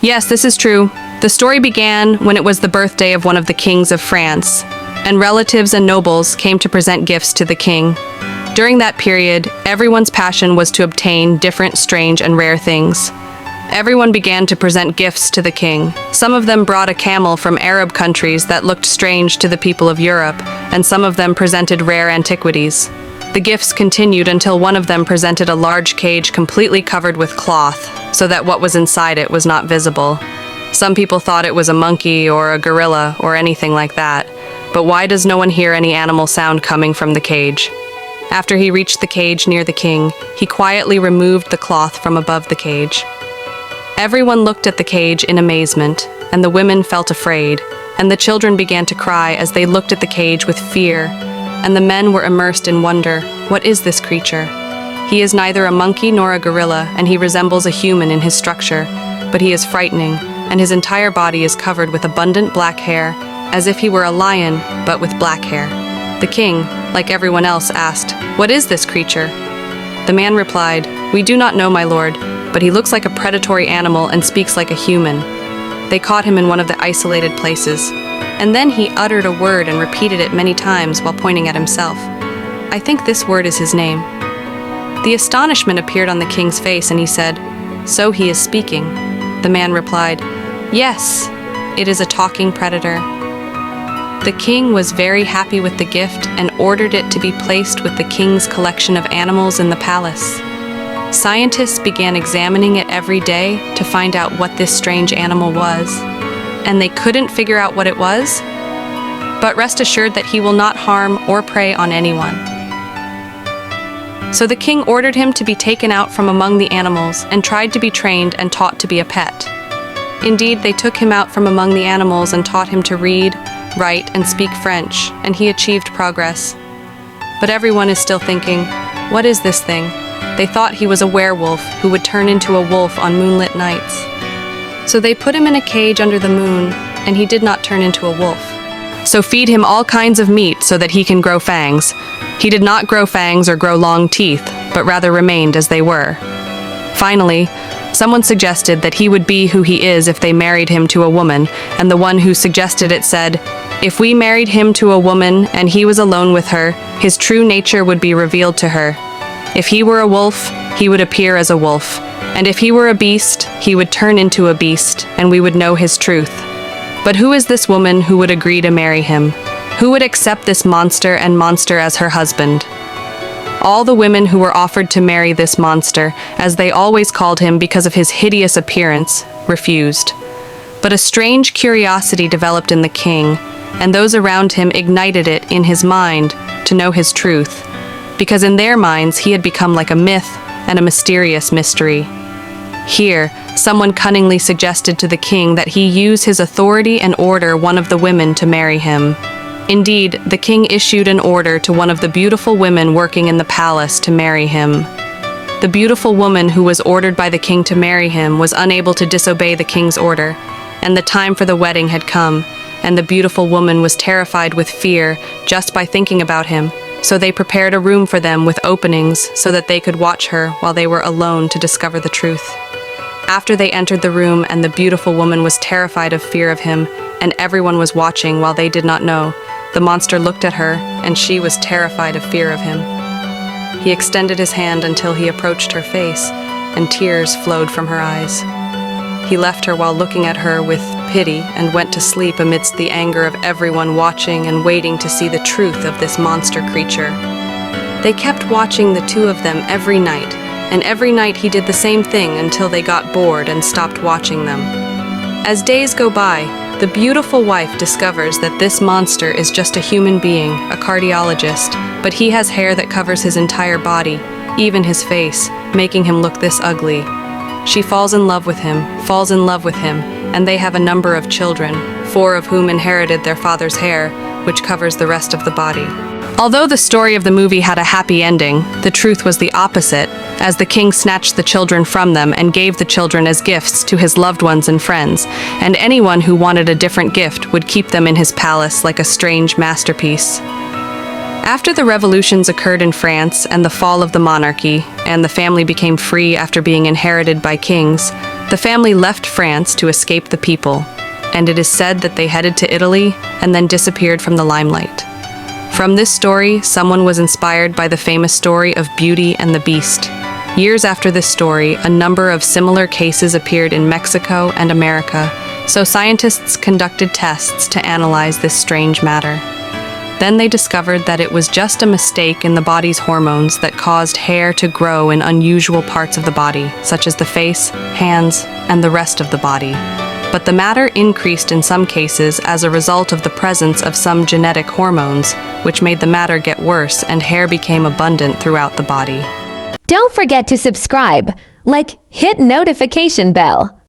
Yes, this is true. The story began when it was the birthday of one of the kings of France, and relatives and nobles came to present gifts to the king. During that period, everyone's passion was to obtain different, strange, and rare things. Everyone began to present gifts to the king. Some of them brought a camel from Arab countries that looked strange to the people of Europe, and some of them presented rare antiquities. The gifts continued until one of them presented a large cage completely covered with cloth, so that what was inside it was not visible. Some people thought it was a monkey or a gorilla or anything like that. But why does no one hear any animal sound coming from the cage? After he reached the cage near the king, he quietly removed the cloth from above the cage. Everyone looked at the cage in amazement, and the women felt afraid, and the children began to cry as they looked at the cage with fear, and the men were immersed in wonder. What is this creature? He is neither a monkey nor a gorilla, and he resembles a human in his structure, but he is frightening, and his entire body is covered with abundant black hair, as if he were a lion, but with black hair. The king, like everyone else, asked, "What is this creature?" The man replied, "We do not know, my lord, but he looks like a predatory animal and speaks like a human." They caught him in one of the isolated places, and then he uttered a word and repeated it many times while pointing at himself. I think this word is his name. The astonishment appeared on the king's face, and he said, "So he is speaking." The man replied, "Yes, it is a talking predator." The king was very happy with the gift and ordered it to be placed with the king's collection of animals in the palace. Scientists began examining it every day to find out what this strange animal was, and they couldn't figure out what it was, but rest assured that he will not harm or prey on anyone. So the king ordered him to be taken out from among the animals and tried to be trained and taught to be a pet. Indeed, they took him out from among the animals and taught him to read, write, and speak French, and he achieved progress. But everyone is still thinking, what is this thing? They thought he was a werewolf who would turn into a wolf on moonlit nights. So they put him in a cage under the moon, and he did not turn into a wolf. So feed him all kinds of meat so that he can grow fangs. He did not grow fangs or grow long teeth, but rather remained as they were. Finally, someone suggested that he would be who he is if they married him to a woman, and the one who suggested it said, "If we married him to a woman and he was alone with her, his true nature would be revealed to her. If he were a wolf, he would appear as a wolf, and if he were a beast, he would turn into a beast, and we would know his truth. But who is this woman who would agree to marry him? Who would accept this monster as her husband?" All the women who were offered to marry this monster, as they always called him because of his hideous appearance, refused. But a strange curiosity developed in the king, and those around him ignited it in his mind to know his truth, because in their minds he had become like a myth and a mysterious mystery. Here, someone cunningly suggested to the king that he use his authority and order one of the women to marry him. Indeed, the king issued an order to one of the beautiful women working in the palace to marry him. The beautiful woman who was ordered by the king to marry him was unable to disobey the king's order, and the time for the wedding had come, and the beautiful woman was terrified with fear just by thinking about him, so they prepared a room for them with openings so that they could watch her while they were alone to discover the truth. After they entered the room and the beautiful woman was terrified of fear of him, and everyone was watching while they did not know, the monster looked at her, and she was terrified of fear of him. He extended his hand until he approached her face, and tears flowed from her eyes. He left her while looking at her with pity and went to sleep amidst the anger of everyone watching and waiting to see the truth of this monster creature. They kept watching the two of them every night, and every night he did the same thing until they got bored and stopped watching them. As days go by, the beautiful wife discovers that this monster is just a human being, a cardiologist, but he has hair that covers his entire body, even his face, making him look this ugly. She falls in love with him, and they have a number of children, 4 of whom inherited their father's hair, which covers the rest of the body. Although the story of the movie had a happy ending, the truth was the opposite, as the king snatched the children from them and gave the children as gifts to his loved ones and friends, and anyone who wanted a different gift would keep them in his palace like a strange masterpiece. After the revolutions occurred in France and the fall of the monarchy, and the family became free after being inherited by kings, the family left France to escape the people, and it is said that they headed to Italy and then disappeared from the limelight. From this story, someone was inspired by the famous story of Beauty and the Beast. Years after this story, a number of similar cases appeared in Mexico and America, so scientists conducted tests to analyze this strange matter. Then they discovered that it was just a mistake in the body's hormones that caused hair to grow in unusual parts of the body, such as the face, hands, and the rest of the body. But the matter increased in some cases as a result of the presence of some genetic hormones, which made the matter get worse and hair became abundant throughout the body. Don't forget to subscribe, hit notification bell.